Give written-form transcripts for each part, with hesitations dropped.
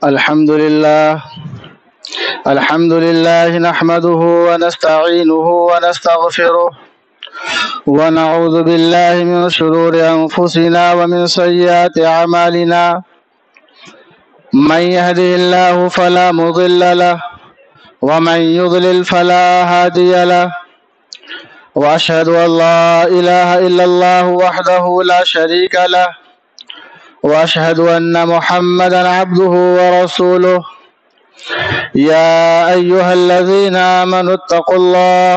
الحمد لله نحمده ونستعينه ونستغفره ونعوذ بالله من شرور أنفسنا ومن سيئات أعمالنا. من يهده الله فلا مضل له ومن يضلل فلا هادي له، وأشهد أن لا إله إلا الله وحده لا شريك له، وأشهد أن محمدا عبده ورسوله. يا أيها الذين آمنوا اتقوا الله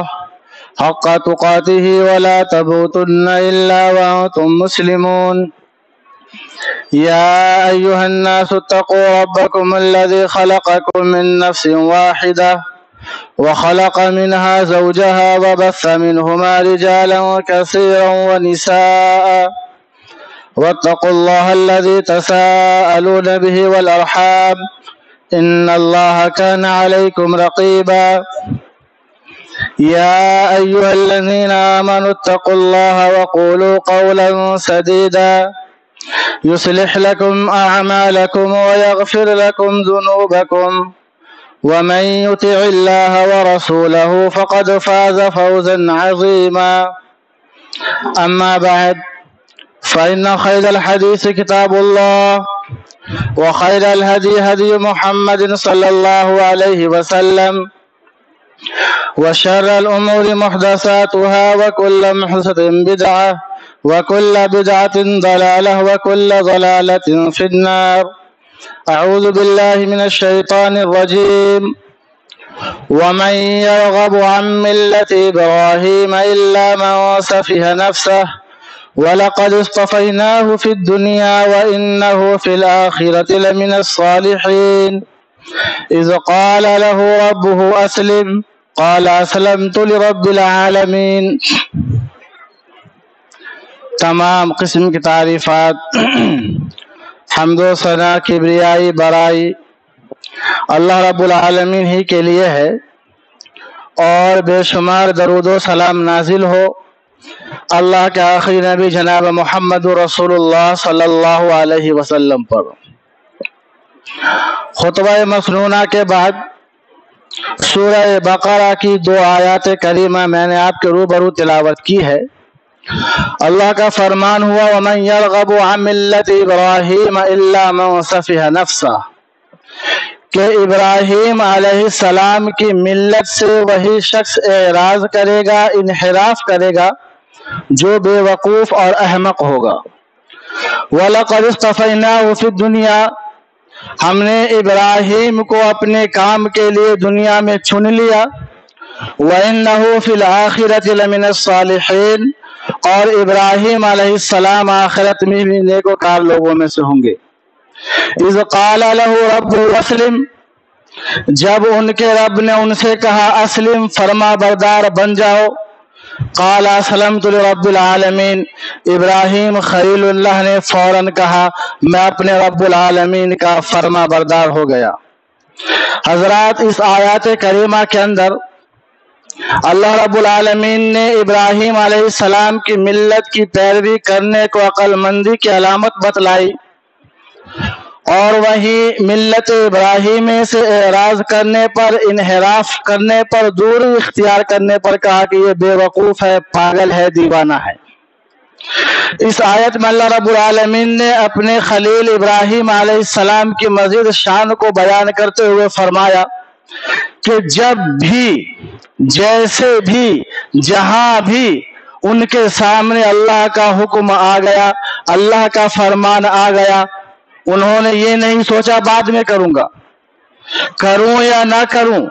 حق تقاته ولا تموتن إلا وأنتم مسلمون. يا أيها الناس اتقوا ربكم الذي خلقكم من نفس واحدة وخلق منها زوجها وبث منهما رجالا كثيرا ونساء، واتقوا الله الذي تساءلون به والأرحام إن الله كان عليكم رقيبا. يا أيها الذين آمنوا اتقوا الله وقولوا قولا سديدا يصلح لكم أعمالكم ويغفر لكم ذنوبكم، ومن يطع الله ورسوله فقد فاز فوزا عظيما. أما بعد، فإن خير الحديث كتاب الله، وخير الهدي هدي محمد صلى الله عليه وسلم، وشر الأمور محدثاتها وكل محدثة بدعة وكل بدعة ضلالة وكل ضلالة في النار. أعوذ بالله من الشيطان الرجيم. ومن يرغب عن ملة إبراهيم إلا من سفه نفسه ولقد اصطفيناه في الدنيا وإنه في الآخرة لمن الصالحين. إذ قال له ربه أسلم قال أسلمت لرب العالمين. تمام قسم کی تعریفات، حمد و ثنا، کبریائی، برائی اللہ رب العالمین ہی کے لیے ہے، اور بے شمار درود و سلام نازل ہو اللہ کے آخری نبی جناب محمد رسول اللہ صلی اللہ علیہ وسلم پر۔ خطبہ مسنونہ کے بعد سورہ بقرہ کی 2 آیات کریمہ میں نے آپ کے روبرو تلاوت کی ہے۔ اللہ کا فرمان ہوا وَمَن يَرْغَبُ عَن مِلَّةِ إِبْرَاهِيمَ إِلَّا مَن سَفِهَ نَفْسَهُ، کہ ابراہیم علیہ السلام کی ملت سے وہی شخص اعراض کرے گا، انحراف کرے گا جو بے وقوف اور احمق ہوگا۔ وَلَقَدِ اصْطَفَيْنَاهُ فِي الدُّنْيَا، ہم نے ابراہیم کو اپنے کام کے لیے دنیا میں چن لیا۔ وَإِنَّهُ فِي الْآخِرَةِ لَمِنَ الصَّالِحِينَ، اور ابراہیم علیہ السلام آخرت میں بھی نیکوکار لوگوں میں سے ہوں گے۔ اِذْ قَالَ لَهُ رَبُّهُ أَسْلِمْ، جب ان کے رب نے ان سے کہا اسلم، فرما بردار بن جاؤ۔ قال اسلمت لرب العالمین، ابراہیم خلیل اللہ نے فوراً کہا میں اپنے رب العالمین کا فرما بردار ہو گیا۔ حضرات، اس آیات کریمہ کے اندر اللہ رب العالمین نے ابراہیم علیہ السلام کی ملت کی پیروی کرنے کو عقل مندی کی علامت بتلائی، اور وہیں ملت ابراہیمی سے اعراض کرنے پر، انحراف کرنے پر، دوری اختیار کرنے پر کہا کہ یہ بے وقوف ہے، پاگل ہے، دیوانہ ہے۔ اس آیت میں اللہ رب العالمین نے اپنے خلیل ابراہیم علیہ السلام کی مزید شان کو بیان کرتے ہوئے فرمایا کہ جب بھی، جیسے بھی، جہاں بھی ان کے سامنے اللہ کا حکم آ گیا، اللہ کا فرمان آ گیا، انہوں نے یہ نہیں سوچا بعد میں کروں گا، کروں یا نہ کروں،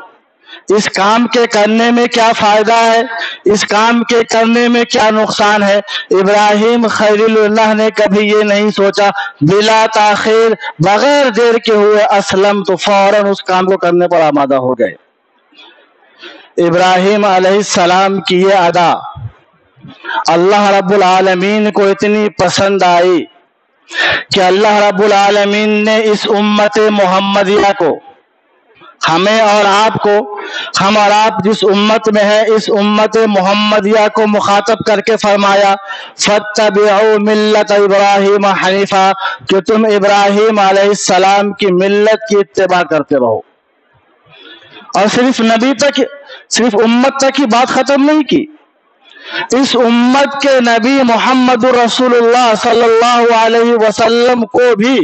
اس کام کے کرنے میں کیا فائدہ ہے، اس کام کے کرنے میں کیا نقصان ہے۔ ابراہیم خلیل اللہ نے کبھی یہ نہیں سوچا، بلا تاخیر، بغیر دیر کے ہوئے اسلم، تو فوراً اس کام کو کرنے پر آمادہ ہو گئے۔ ابراہیم علیہ السلام کی یہ ادا اللہ رب العالمین کو اتنی پسند آئی کہ اللہ رب العالمین نے اس امت محمدیہ کو، ہمیں اور آپ کو ہم اور آپ جس امت میں ہیں اس امت محمدیہ کو مخاطب کر کے فرمایا فَاتَّبِعُوا مِلَّةَ إِبْرَاهِيمَ حَنِيفًا کہ تم ابراہیم علیہ السلام کی ملت کی اتباع کرتے رہو. اور صرف نبی تک، صرف امت تک ہی بات ختم نہیں کی، اس امت کے نبی محمد رسول اللہ صلی اللہ علیہ وسلم کو بھی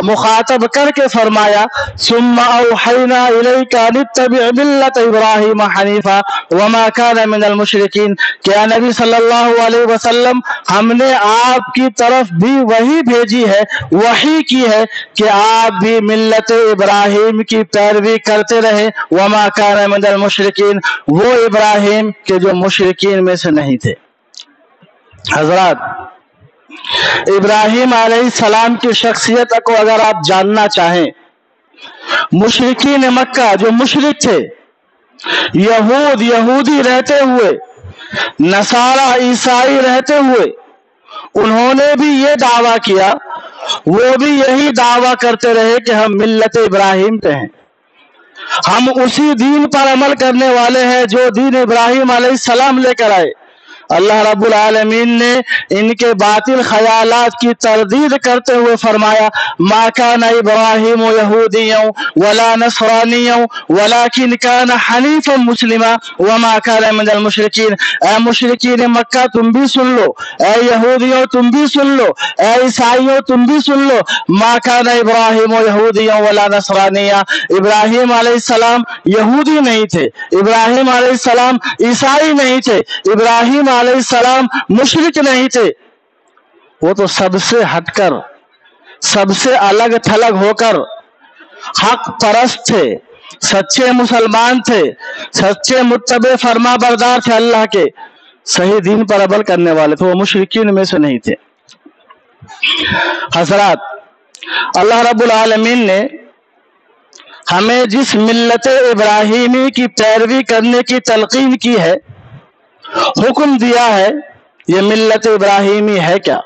مخاطب کر کے فرمایا ثم اوحینا الیک ان اتبع ملت ابراہیم حنیفا وما کان من المشرکین کہ اے نبی صلی اللہ علیہ وسلم ہم نے آپ کی طرف بھی وہی بھیجی ہے، وحی کی ہے کہ آپ بھی ملت ابراہیم کی پیروی کرتے رہے، وما کان من المشرکین وہ ابراہیم کے جو مشرکین میں سے نہیں تھے. حضرات، ابراہیم علیہ السلام کی شخصیت کو اگر آپ جاننا چاہیں، مشرکین مکہ جو مشرک تھے، یہودی رہتے ہوئے، نصارہ عیسائی رہتے ہوئے، انہوں نے بھی یہ دعویٰ کیا، وہ بھی یہی دعویٰ کرتے رہے کہ ہم ملت ابراہیم پہ ہیں، ہم اسی دین پر عمل کرنے والے ہیں جو دین ابراہیم علیہ السلام لے کر آئے. اللہ رب العالمین نے ان کے باطل خیالات کی تردید کرتے ہوئے فرمایا ما کان ابراہیم یہودیا ولا نصرانیا ولکن کان حنیفا مسلما وما کان من المشرکین. اے مشرکین مکہ تم بھی سن لو، اے یہودیوں تم بھی سن لو، اے عیسائیوں تم بھی سن لو، ما کان ابراہیم یہودیا ولا نصرانیا، ابراہیم علیہ السلام یہودی نہیں تھے، ابراہیم علیہ السلام عیسائی نہیں تھے، ابراہیم علیہ السلام مشرک نہیں تھے، وہ تو سب سے ہٹ کر، سب سے الگ تھلگ ہو کر حق پرست تھے، سچے مسلمان تھے، سچے متبع فرما بردار تھے، اللہ کے صحیح دین پر عمل کرنے والے تھے، وہ مشرکین میں سے نہیں تھے. حضرات، اللہ رب العالمین نے ہمیں جس ملت ابراہیمی کی پیروی کرنے کی تلقین کی ہے، حکم دیا ہے، یہ ملت ابراہیمی ہے کیا؟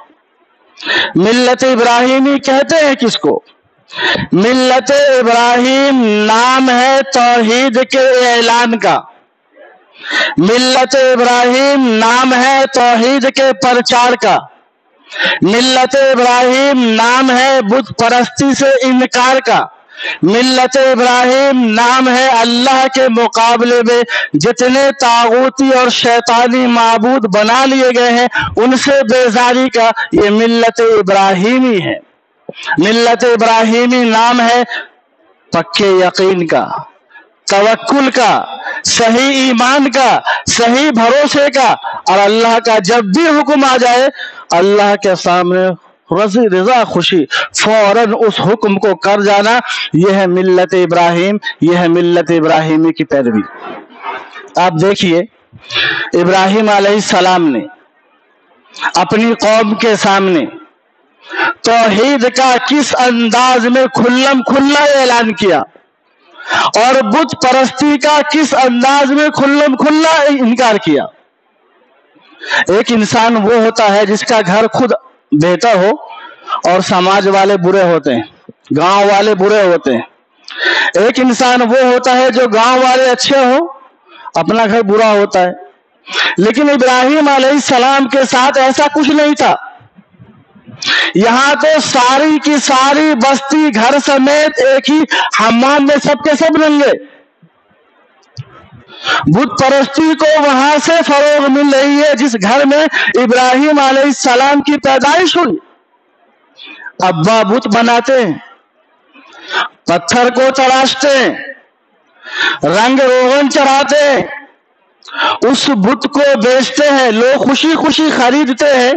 ملت ابراہیمی کہتے ہیں کس کو؟ ملت ابراہیم نام ہے توحید کے اعلان کا، ملت ابراہیم نام ہے توحید کے پرچار کا، ملت ابراہیم نام ہے بت پرستی سے انکار کا، ملت ابراہیم نام ہے اللہ کے مقابلے میں جتنے طاغوتی اور شیطانی معبود بنا لیے گئے ہیں ان سے بیزاری کا. یہ ملت ابراہیمی ہے. ملت ابراہیمی نام ہے پکے یقین کا، توکل کا، صحیح ایمان کا، صحیح بھروسے کا، اور اللہ کا جب بھی حکم آ جائے اللہ کے سامنے رضا خوشی فوراً اس حکم کو کر جانا. یہ ہے ملت ابراہیم، یہ ہے ملت ابراہیمی کی پیروی. آپ دیکھیے ابراہیم علیہ السلام نے اپنی قوم کے سامنے توحید کا کس انداز میں کھلم کھلا اعلان کیا اور بت پرستی کا کس انداز میں کھلم کھلا انکار کیا. ایک انسان وہ ہوتا ہے جس کا گھر خود بہتر ہو اور سماج والے برے ہوتے ہیں، گاؤں والے برے ہوتے ہیں. ایک انسان وہ ہوتا ہے جو گاؤں والے اچھے ہوں، اپنا گھر برا ہوتا ہے. لیکن ابراہیم علیہ السلام کے ساتھ ایسا کچھ نہیں تھا. یہاں تو ساری کی ساری بستی گھر سمیت ایک ہی حمام میں سب کے سب ننگے. بت پرستی کو وہاں سے فروغ مل رہی ہے جس گھر میں ابراہیم علیہ السلام کی پیدائش ہوئی. ابا بت بناتے ہیں، پتھر کو تراشتے ہیں، رنگ روغن چڑھاتے ہیں، اس بت کو بیچتے ہیں، لوگ خوشی خوشی خریدتے ہیں،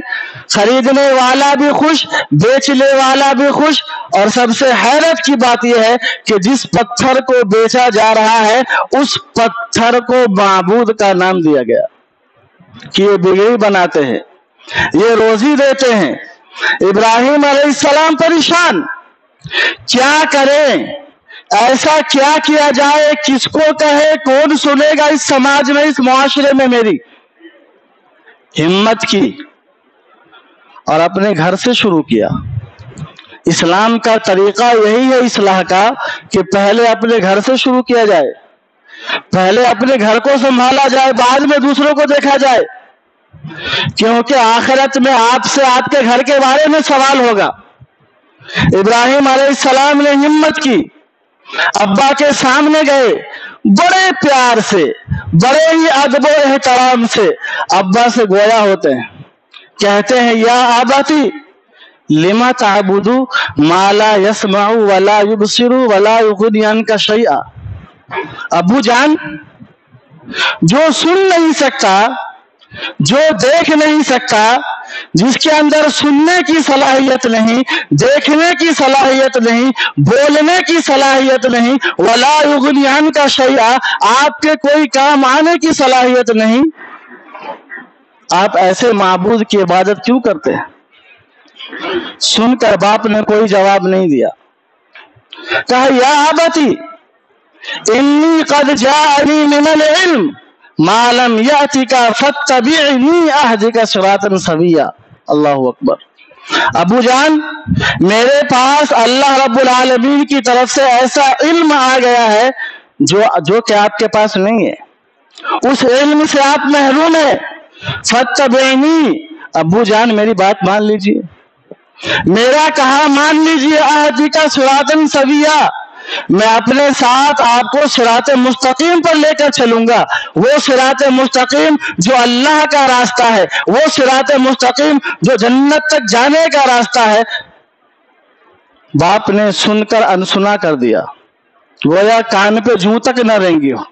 خریدنے والا بھی خوش، بیچنے والا بھی خوش. اور سب سے حیرت کی بات یہ ہے کہ جس پتھر کو بیچا جا رہا ہے اس پتھر کو معبود کا نام دیا گیا کہ یہ بگڑی بناتے ہیں، یہ روزی دیتے ہیں. ابراہیم علیہ السلام پریشان، کیا کریں، ایسا کیا کیا جائے، کس کو کہے، کون سنے گا اس سماج میں، اس معاشرے میں. میری ہمت کی اور اپنے گھر سے شروع کیا. اسلام کا طریقہ یہی ہے اصلاح کا کہ پہلے اپنے گھر سے شروع کیا جائے. پہلے اپنے گھر کو سنبھالا جائے، بعد میں دوسروں کو دیکھا جائے، کیونکہ آخرت میں آپ سے آپ کے گھر کے بارے میں سوال ہوگا۔ ابراہیم علیہ السلام نے ہمت کی، ابا کے سامنے گئے، بڑے پیار سے، بڑے ہی ادب و احترام سے ابا سے گویا ہوتے ہیں، کہتے ہیں یا اباتی لما تعبد ما لا يسمع ولا يبصر ولا يغني عنك شيئا۔ ابو جان، جو سن نہیں سکتا، جو دیکھ نہیں سکتا، جس کے اندر سننے کی صلاحیت نہیں، دیکھنے کی صلاحیت نہیں، بولنے کی صلاحیت نہیں، ولا یغنی عنک شیئا، آپ کے کوئی کام آنے کی صلاحیت نہیں، آپ ایسے معبود کی عبادت کیوں کرتے ہیں؟ سن کر باپ نے کوئی جواب نہیں دیا، کہا یا ابتی انی قد جاءنی من العلم ما لم یأتک فاتبعنی اہدک صراطا سویا۔ اللہ اکبر۔ ابو جان، میرے پاس اللہ رب العالمین کی طرف سے ایسا علم آ گیا ہے جو کہ آپ کے پاس نہیں ہے، اس علم سے آپ محروم ہیں۔ فاتبعنی، ابو جان میری بات مان لیجئے، میرا کہا مان لیجئے، اہدک صراطا سویا، میں اپنے ساتھ آپ کو صراط مستقیم پر لے کر چلوں گا، وہ صراط مستقیم جو اللہ کا راستہ ہے، وہ صراط مستقیم جو جنت تک جانے کا راستہ ہے۔ باپ نے سن کر انسنا کر دیا، گویا کان پہ جوں تک نہ رینگی ہو۔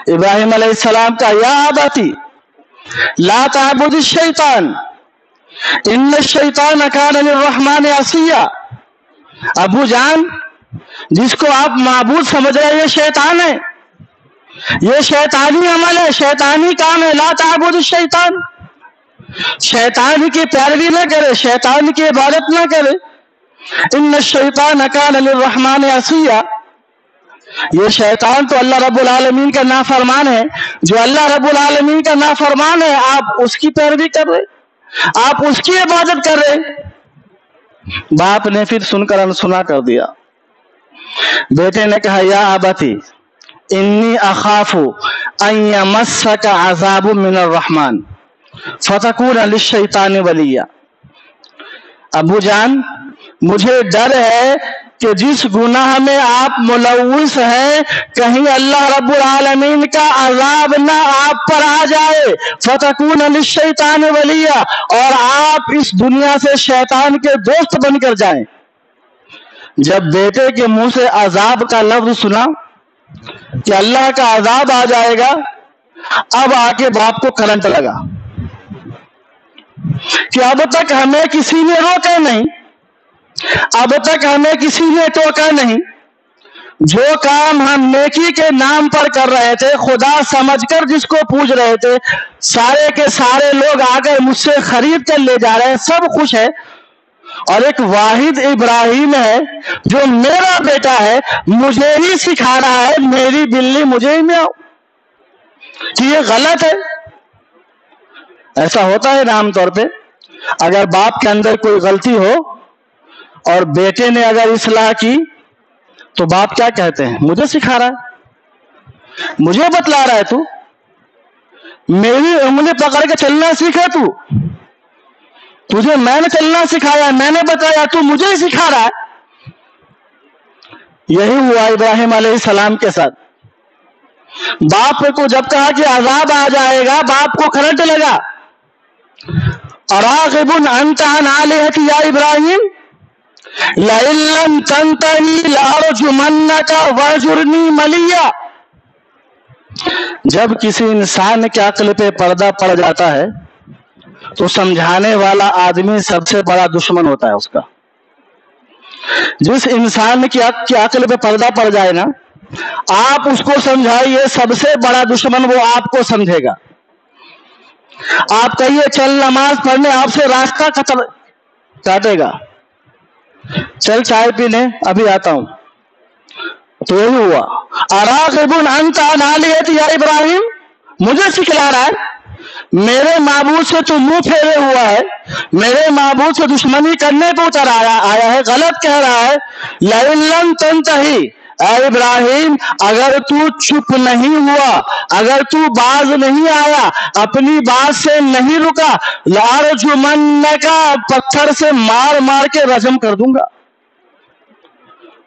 ابراہیم علیہ السلام کا یا اباتی لا تعبد الشیطان ان الشیطان کان للرحمن عصیا۔ ابو جان، جس کو آپ معبود سمجھ رہے ہیں یہ شیطان ہے، یہ شیطانی عمل ہے، شیطانی کام ہے۔ لا تعبد الشیطان، شیطان کی پیروی نہ کرے، شیطان کی عبادت نہ کرے۔ ان الشیطان کان للرحمن عصیا، یہ شیطان تو اللہ رب العالمین کا نافرمان ہے، جو اللہ رب العالمین کا نافرمان ہے آپ اس کی پیروی کر رہے، آپ اس کی عبادت کر رہے۔ باپ نے پھر سن کر انسنا کر دیا۔ بیٹے نے کہا یا ابتی انی اخاف ان یمسک عذاب من الرحمن فتکون للشیطان ولیا۔ ابو جان، مجھے ڈر ہے کہ جس گناہ میں آپ ملوث ہیں کہیں اللہ رب العالمین کا عذاب نہ آپ پر آ جائے، فتکون للشیطان ولیا، اور آپ اس دنیا سے شیطان کے دوست بن کر جائیں۔ جب بیٹے کے منہ سے عذاب کا لفظ سنا کہ اللہ کا عذاب آ جائے گا، اب آ کے باپ کو کرنٹ لگا کہ اب تک ہمیں کسی نے روکا نہیں، اب تک ہمیں کسی نے ٹوکا نہیں، جو کام ہم نیکی کے نام پر کر رہے تھے، خدا سمجھ کر جس کو پوج رہے تھے، سارے کے سارے لوگ آ کر مجھ سے خرید کر لے جا رہے ہیں، سب خوش ہے، اور ایک واحد ابراہیم ہے جو میرا بیٹا ہے، مجھے ہی سکھا رہا ہے میری بلی مجھے ہی میاؤ، کہ یہ غلط ہے۔ ایسا ہوتا ہے نا عام طور پہ، اگر باپ کے اندر کوئی غلطی ہو اور بیٹے نے اگر اصلاح کی تو باپ کیا کہتے ہیں؟ مجھے سکھا رہا ہے، مجھے بتلا رہا ہے، تو میری انگلی پکڑ کے چلنا سیکھا، تجھے میں نے چلنا سکھایا، میں نے بتایا، تو مجھے ہی سکھا رہا ہے۔ یہی ہوا ابراہیم علیہ السلام کے ساتھ۔ باپ کو جب کہا کہ عذاب آ جائے گا، باپ کو کرنٹ لگا۔ اراغب انت عن آلہتی یا ابراہیم لئن لم تنتہی لارجمنک واہجرنی ملیا۔ جب کسی انسان کے عقل پہ پردہ پڑ جاتا ہے تو سمجھانے والا آدمی سب سے بڑا دشمن ہوتا ہے اس کا۔ جس انسان کی عقل پہ پردہ پڑ جائے نا، آپ اس کو سمجھائیے، سب سے بڑا دشمن وہ آپ کو سمجھے گا۔ آپ کہیے چل نماز پڑھنے، آپ سے راستہ کاٹے گا، چل چائے پینے ابھی آتا ہوں۔ تو یہی ہوا، اراغب انت عن آلہتی یا ابراہیم، مجھے سکھلا رہا ہے، میرے معبود سے تو منہ پھیرے ہوا ہے، میرے معبود سے دشمنی کرنے کو اتر آیا ہے، غلط کہہ رہا ہے۔ لئن لم تنتہی، اے ابراہیم اگر تو چپ نہیں ہوا، اگر تو باز نہیں آیا، اپنی بات سے نہیں رکا، لارجمنک، پتھر سے مار مار کے رجم کر دوں گا،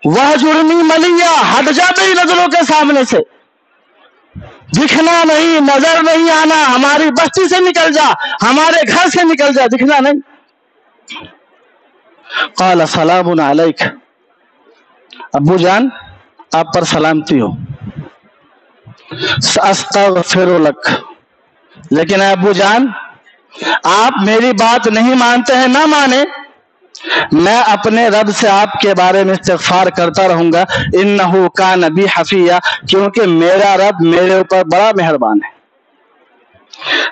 وہجرنی ملیا، ہٹ جا میری نظروں کے سامنے سے، دکھنا نہیں، نظر نہیں آنا، ہماری بستی سے نکل جا، ہمارے گھر سے نکل جا، دکھنا نہیں۔ قال سلام علیک، ابو جان آپ پر سلامتی ہو، استغفر لک، لیکن ابو جان آپ میری بات نہیں مانتے ہیں، نہ مانے، میں اپنے رب سے آپ کے بارے میں استغفار کرتا رہوں گا، انہ کان بی حفیہ، کیونکہ میرا رب میرے اوپر بڑا مہربان ہے،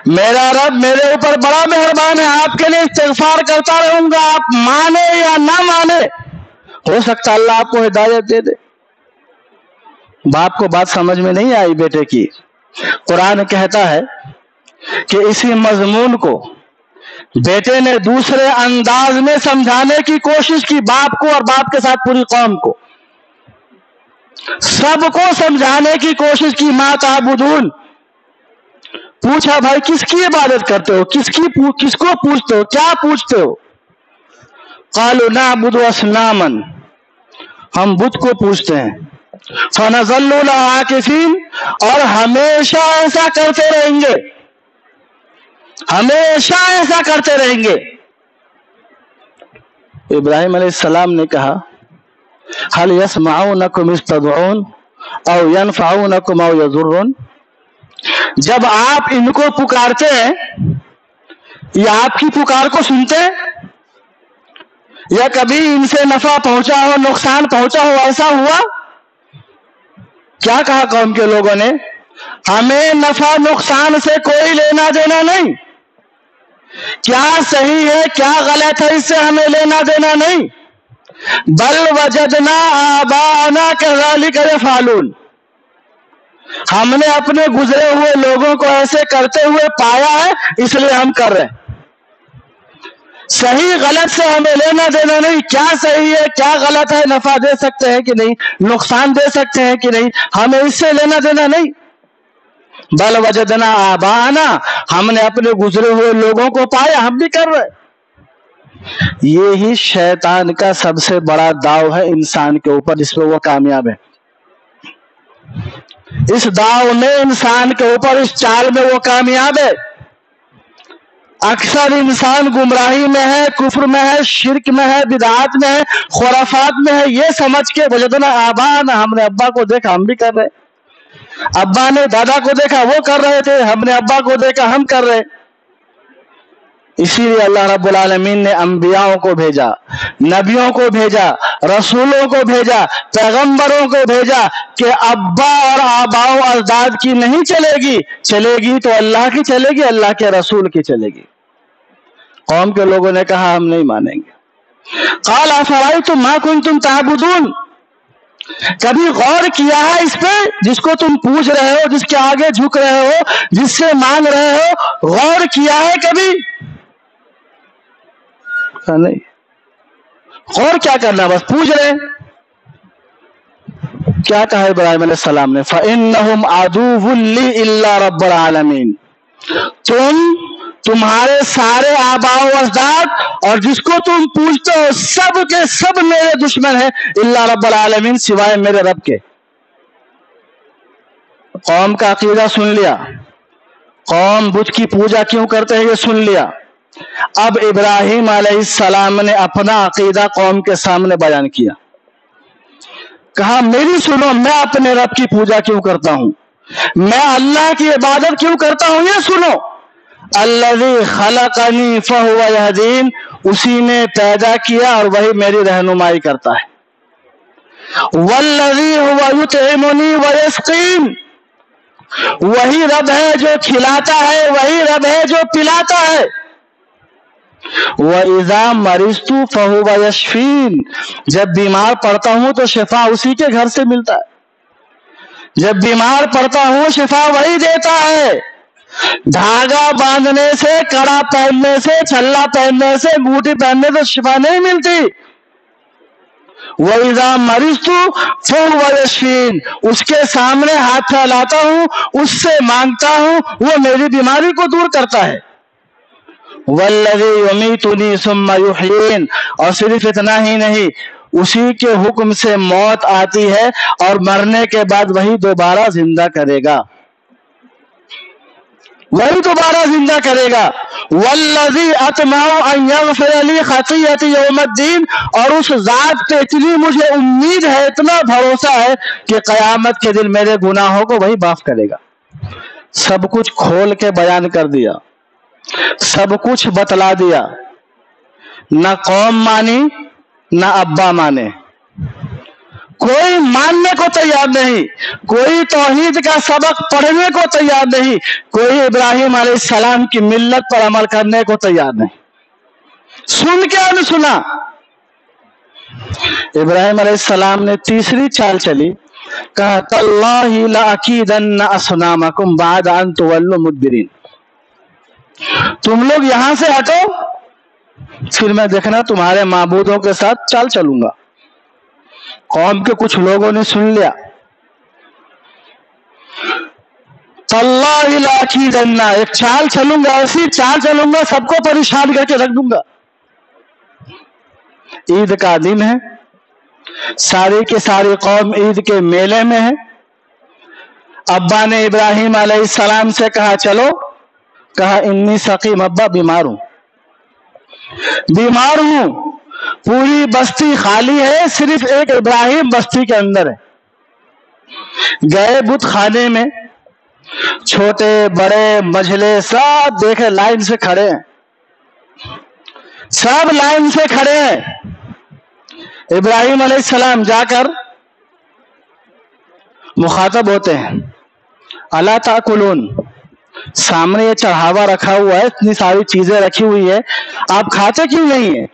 میرا رب میرے اوپر بڑا مہربان ہے، آپ کے لیے استغفار کرتا رہوں گا، آپ مانے یا نہ مانے، ہو سکتا اللہ آپ کو ہدایت دے دے۔ باپ کو بات سمجھ میں نہیں آئی بیٹے کی، قرآن کہتا ہے کہ اسی مضمون کو بیٹے نے دوسرے انداز میں سمجھانے کی کوشش کی، باپ کو اور باپ کے ساتھ پوری قوم کو، سب کو سمجھانے کی کوشش کی۔ ما تعبدون، پوچھا بھائی کس کی عبادت کرتے ہو، کس کو پوچھتے ہو، کیا پوچھتے ہو؟ قالوا نعبد اصناما، ہم بت کو پوچھتے ہیں، فنظل لها عاکفین، اور ہمیشہ ایسا کرتے رہیں گے، ہمیشہ ایسا کرتے رہیں گے۔ ابراہیم علیہ السلام نے کہا هل يسمعونكم اذ تدعون او ينفعونكم او يضرون، جب آپ ان کو پکارتے ہیں یہ آپ کی پکار کو سنتے ہیں، یا کبھی ان سے نفع پہنچا ہو نقصان پہنچا ہو، ایسا ہوا؟ کیا کہا قوم کے لوگوں نے؟ ہمیں نفع نقصان سے کوئی لینا دینا نہیں، کیا صحیح ہے کیا غلط ہے اس سے ہمیں لینا دینا نہیں، بل وجدنا آباءنا کذالک یفعلون، ہم نے اپنے گزرے ہوئے لوگوں کو ایسے کرتے ہوئے پایا ہے اس لیے ہم کر رہے ہیں، صحیح غلط سے ہمیں لینا دینا نہیں، کیا صحیح ہے کیا غلط ہے، نفع دے سکتے ہیں کہ نہیں، نقصان دے سکتے ہیں کہ نہیں، ہمیں اس سے لینا دینا نہیں، بل وجدنا آباءنا، ہم نے اپنے گزرے ہوئے لوگوں کو پایا ہم بھی کر رہے۔ یہی شیطان کا سب سے بڑا داؤ ہے انسان کے اوپر، جس میں وہ کامیاب ہے، اس داؤ میں انسان کے اوپر، اس چال میں وہ کامیاب ہے۔ اکثر انسان گمراہی میں ہے، کفر میں ہے، شرک میں ہے، بدعات میں ہے، خرافات میں ہے، یہ سمجھ کے وجدنا آباءنا، ہم نے ابا کو دیکھا ہم بھی کر رہے، ابا نے دادا کو دیکھا وہ کر رہے تھے، ہم نے ابا کو دیکھا ہم کر رہے۔ اسی لیے اللہ رب العالمین نے انبیاءوں کو بھیجا، نبیوں کو بھیجا، رسولوں کو بھیجا، پیغمبروں کو بھیجا کہ ابا اور آباء و اجداد کی نہیں چلے گی، چلے گی تو اللہ کی چلے گی، اللہ کے رسول کی چلے گی۔ قوم کے لوگوں نے کہا ہم نہیں مانیں گے۔ قال افرأیتم ما کنتم تعبدون، کبھی غور کیا ہے اس پہ جس کو تم پوچھ رہے ہو، جس کے آگے جھک رہے ہو، جس سے مانگ رہے ہو، غور کیا ہے کبھی؟ نہیں، غور کیا کرنا، بس پوچھ رہے۔ کیا کہا ابراہیم علیہ السلام نے؟ فَإِنَّهُمْ عَدُوٌّ لِّي إِلَّا رَبَّ الْعَالَمِينَ، تمہارے سارے آباء و اجداد اور جس کو تم پوچھتے ہو سب کے سب میرے دشمن ہیں، الا رب العالمین، سوائے میرے رب کے۔ قوم کا عقیدہ سن لیا، قوم بت کی پوجا کیوں کرتے ہیں یہ سن لیا۔ اب ابراہیم علیہ السلام نے اپنا عقیدہ قوم کے سامنے بیان کیا، کہا میری سنو، میں اپنے رب کی پوجا کیوں کرتا ہوں، میں اللہ کی عبادت کیوں کرتا ہوں، یہ سنو۔ الذی خلقنی فہو یہدین، اسی نے پیدا کیا اور وہی میری رہنمائی کرتا ہے۔ والذی هو یطعمنی ویسقین، وہی رب ہے جو کھلاتا ہے، وہی رب ہے جو پلاتا ہے۔ وَإِذَا مَرِضْتُ فَهُوَ يَشْفِينِ، جب بیمار پڑتا ہوں تو شفا اسی کے گھر سے ملتا ہے، جب بیمار پڑتا ہوں شفا وہی دیتا ہے۔ دھاگا باندھنے سے، کڑا پہننے سے، چھلا پہننے سے، انگوٹھی پہننے سے شفا نہیں ملتی۔ وَإِذَا مَرِضْتُ فَهُوَ يَشْفِينِ، اس کے سامنے ہاتھ پھیلاتا ہوں، اس سے مانگتا ہوں، وہ میری بیماری کو دور کرتا ہے۔ وَالَّذِي يُمِيتُنِي ثُمَّ يُحْيِينِ، اور صرف اتنا ہی نہیں، اسی کے حکم سے موت آتی ہے اور مرنے کے بعد وہی دوبارہ زندہ کرے گا، وہی دوبارہ زندہ کرے گا۔ والذی اطمع ان یغفر لی خطیئتی یوم الدین، اور اس ذات پہ اتنی مجھے امید ہے، اتنا بھروسہ ہے کہ قیامت کے دن میرے گناہوں کو وہی معاف کرے گا۔ سب کچھ کھول کے بیان کر دیا، سب کچھ بتلا دیا، نہ قوم مانی نہ ابا مانے، کوئی ماننے کو تیار نہیں، کوئی توحید کا سبق پڑھنے کو تیار نہیں، کوئی ابراہیم علیہ السلام کی ملت پر عمل کرنے کو تیار نہیں۔ سن کیا نہیں سنا؟ ابراہیم علیہ السلام نے تیسری چال چلی، کہا تاللہ لأکیدن اصنامکم بعد ان تولوا مدبرین، تم لوگ یہاں سے ہٹو، پھر میں دیکھنا تمہارے معبودوں کے ساتھ چال چلوں گا۔ قوم کے کچھ لوگوں نے سن لیا، تاللہ لأکیدن، ایک چال چلوں گا، ایسی چال چلوں گا سب کو پریشان کر کے رکھ دوں گا۔ عید کا دن ہے، ساری کی ساری قوم عید کے میلے میں ہے۔ ابا نے ابراہیم علیہ السلام سے کہا چلو، کہا انی سقیم، ابا بیمار ہوں، بیمار ہوں، پوری بستی خالی ہے، صرف ایک ابراہیم بستی کے اندر ہے۔ گئے بت خانے میں، چھوٹے بڑے مجھلے سب دیکھے لائن سے کھڑے ہیں، سب لائن سے کھڑے ہیں۔ ابراہیم علیہ السلام جا کر مخاطب ہوتے ہیں، الا تاکلون، سامنے یہ چڑھاوا رکھا ہوا ہے، اتنی ساری چیزیں رکھی ہوئی ہے، آپ کھاتے کیوں نہیں ہیں؟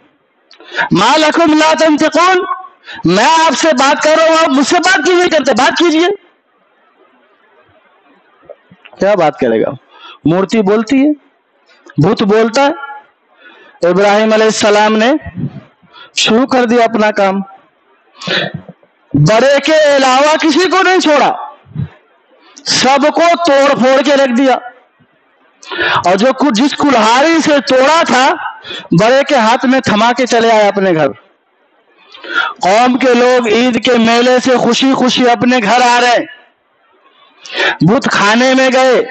ما لکم لا تنطقون، میں آپ سے بات کر رہا ہوں، آپ مجھ سے بات کیوں نہیں کرتے؟ بات کیجئے۔ کیا بات کرے گا؟ مورتی بولتی ہے، بت بولتا ہے۔ ابراہیم علیہ السلام نے شروع کر دیا اپنا کام، بڑے کے علاوہ کسی کو نہیں چھوڑا، سب کو توڑ پھوڑ کے رکھ دیا، اور جو جس کلہاڑی سے توڑا تھا بڑے کے ہاتھ میں تھما کے چلے آئے اپنے گھر۔ قوم کے لوگ عید کے میلے سے خوشی خوشی اپنے گھر آ رہے، بت کھانے میں گئے،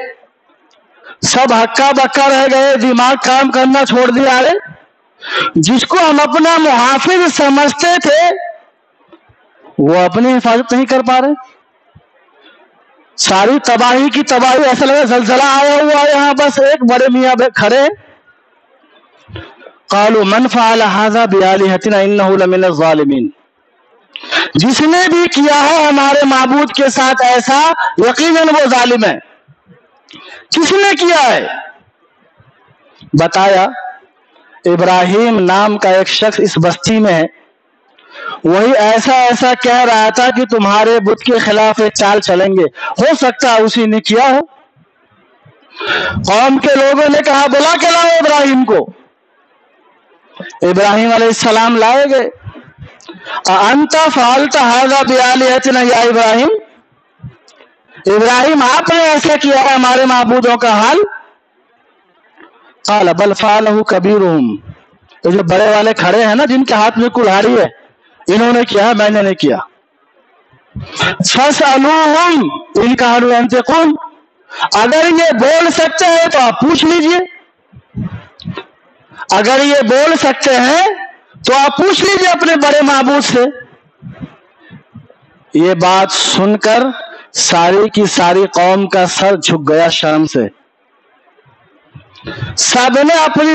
سب ہکا بکا رہ گئے، دماغ کام کرنا چھوڑ دیا۔ جس کو ہم اپنا محافظ سمجھتے تھے وہ اپنی حفاظت نہیں کر پا رہے، ساری تباہی کی تباہی، ایسا لگا زلزلہ آیا ہوا ہے یہاں، بس ایک بڑے میاں کھڑے، قالوا من فعل هذا بآلهتنا انه لمن الظالمین، جس نے بھی کیا ہے ہمارے معبود کے ساتھ ایسا یقیناً وہ ظالم ہے۔ کس نے کیا ہے؟ بتایا ابراہیم نام کا ایک شخص اس بستی میں ہے، وہی ایسا ایسا کہہ رہا تھا کہ تمہارے بت کے خلاف ایک چال چلیں گے، ہو سکتا ہے اسی نے کیا ہو۔ قوم کے لوگوں نے کہا بلا کے لاؤ ابراہیم کو۔ ابراہیم علیہ السلام لائے گئے۔ انت فعلت هذا بآلهتنا یا ابراہیم، ابراہیم آپ نے ایسا کیا ہے ہمارے معبودوں کا حال؟ قال بل فعله كبيرهم، تو جو بڑے والے کھڑے ہیں نا جن کے ہاتھ میں کلہاڑی ہے، انہوں نے کیا، میں نے نہیں کیا۔ فاسألوهم ان كانوا ينطقون، اگر یہ بول سکتے ہیں تو آپ پوچھ لیجئے، اگر یہ بول سکتے ہیں تو آپ پوچھ لیجئے اپنے بڑے معبود سے۔ یہ بات سن کر ساری کی ساری قوم کا سر جھک گیا شرم سے، سب نے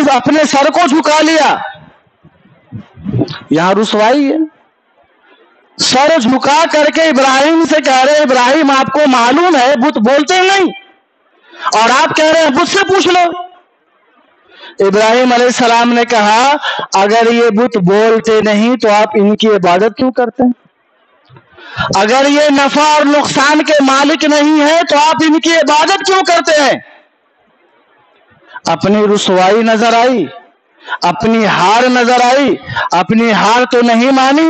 اپنے سر کو جھکا لیا۔ یہاں رسوائی ہے، سر جھکا کر کے ابراہیم سے کہہ رہے ابراہیم آپ کو معلوم ہے بت بولتے نہیں، اور آپ کہہ رہے ہیں بت سے پوچھ لو۔ ابراہیم علیہ السلام نے کہا اگر یہ بت بولتے نہیں تو آپ ان کی عبادت کیوں کرتے ہیں؟ اگر یہ نفع اور نقصان کے مالک نہیں ہے تو آپ ان کی عبادت کیوں کرتے ہیں؟ اپنی رسوائی نظر آئی، اپنی ہار نظر آئی، اپنی ہار تو نہیں مانی۔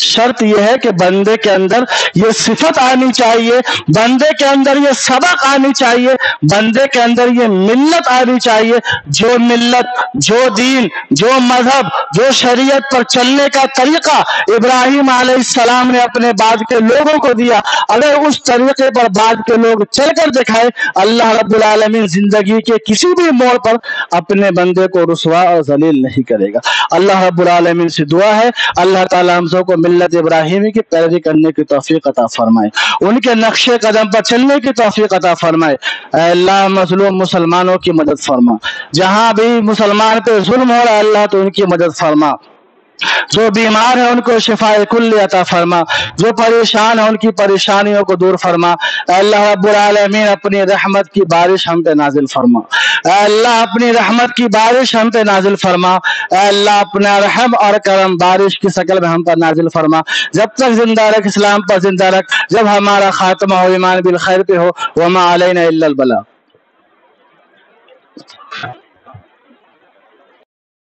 شرط یہ ہے کہ بندے کے اندر یہ صفت آنی چاہیے، بندے کے اندر یہ سبق آنی چاہیے، بندے کے اندر یہ ملت آنی چاہیے، جو ملت، جو دین، جو مذہب، جو شریعت پر چلنے کا طریقہ ابراہیم علیہ السلام نے اپنے بعد کے لوگوں کو دیا، اگر اس طریقے پر بعد کے لوگ چل کر دکھائے، اللہ رب العالمین زندگی کے کسی بھی موڑ پر اپنے بندے کو رسوا اور ذلیل نہیں کرے گا۔ اللہ رب العالمین سے دعا ہے اللہ تعالی ہم سب کو ملت ابراہیمی کی پیروی کرنے کی توفیق عطا فرمائے، ان کے نقش قدم پر چلنے کی توفیق عطا فرمائے۔ اے اللہ مظلوم مسلمانوں کی مدد فرما، جہاں بھی مسلمان پہ ظلم ہو رہا ہے اللہ تو ان کی مدد فرما، جو بیمار ہیں ان کو شفاء کل عطا فرما، جو پریشان ہیں ان کی پریشانیوں کو دور فرما۔ اے اللہ رب العالمین اپنی رحمت کی بارش ہم پہ نازل فرما، اے اللہ اپنی رحمت کی بارش ہم پہ نازل فرما، اے اللہ اپنا رحم اور کرم بارش کی شکل میں ہم پر نازل فرما، جب تک زندہ رکھ اسلام پر زندہ رکھ، جب ہمارا خاتمہ ہو ایمان بالخیر پہ ہو، وما علینا الا البلاغ۔